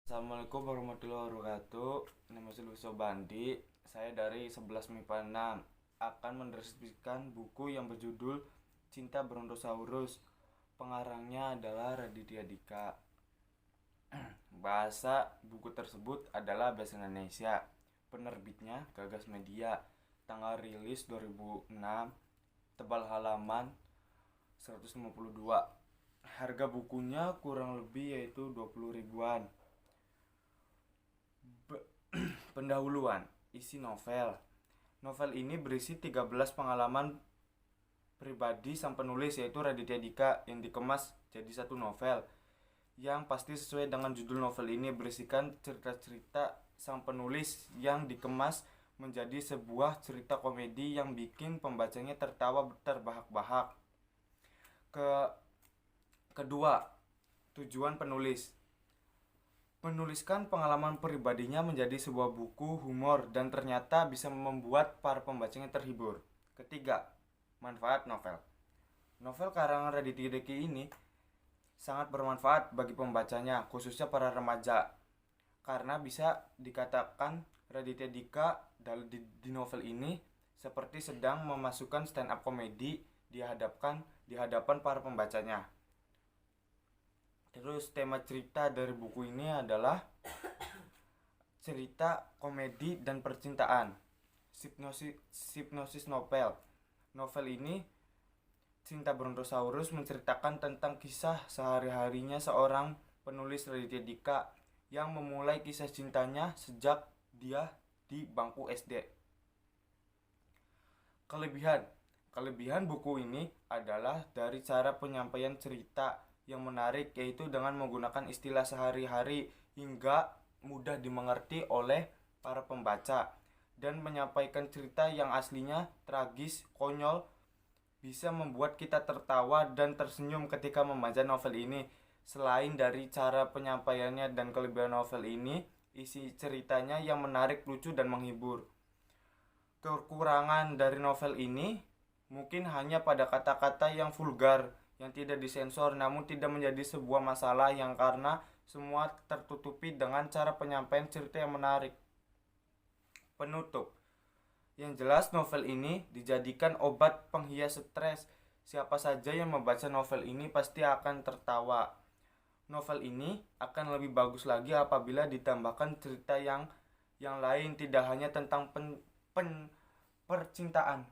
Assalamualaikum warahmatullahi wabarakatuh. Nama saya Luis Sobandi. Saya dari 11 MIPA 6 akan mendeskripsikan buku yang berjudul Cinta Brontosaurus. Pengarangnya adalah Raditya Dika. Bahasa buku tersebut adalah bahasa Indonesia. Penerbitnya Gagas Media. Tanggal rilis 2006. Tebal halaman 152. Harga bukunya kurang lebih yaitu 20 ribuan. Pendahuluan. Isi novel. Novel ini berisi 13 pengalaman pribadi sang penulis yaitu Raditya Dika yang dikemas jadi satu novel. Yang pasti sesuai dengan judul novel ini berisikan cerita-cerita sang penulis yang dikemas menjadi sebuah cerita komedi yang bikin pembacanya tertawa terbahak-bahak. Kedua, tujuan penulis. Menuliskan pengalaman pribadinya menjadi sebuah buku humor dan ternyata bisa membuat para pembacanya terhibur. Ketiga, manfaat novel. Novel karangan Raditya Dika ini sangat bermanfaat bagi pembacanya, khususnya para remaja. Karena bisa dikatakan Raditya Dika di novel ini seperti sedang memasukkan stand up komedi di hadapan para pembacanya. Terus tema cerita dari buku ini adalah cerita komedi dan percintaan. Hipnosis novel. Novel ini Cinta Brontosaurus menceritakan tentang kisah sehari-harinya seorang penulis Raditya Dika yang memulai kisah cintanya sejak dia di bangku SD. Kelebihan buku ini adalah dari cara penyampaian cerita yang menarik, yaitu dengan menggunakan istilah sehari-hari hingga mudah dimengerti oleh para pembaca, dan menyampaikan cerita yang aslinya tragis, konyol, bisa membuat kita tertawa dan tersenyum ketika membaca novel ini. Selain dari cara penyampaiannya dan kelebihan novel ini, isi ceritanya yang menarik, lucu, dan menghibur. Kekurangan dari novel ini mungkin hanya pada kata-kata yang vulgar yang tidak disensor, namun tidak menjadi sebuah masalah yang karena semua tertutupi dengan cara penyampaian cerita yang menarik. Penutup. Yang jelas novel ini dijadikan obat penghias stres. Siapa saja yang membaca novel ini pasti akan tertawa. Novel ini akan lebih bagus lagi apabila ditambahkan cerita yang lain, tidak hanya tentang percintaan.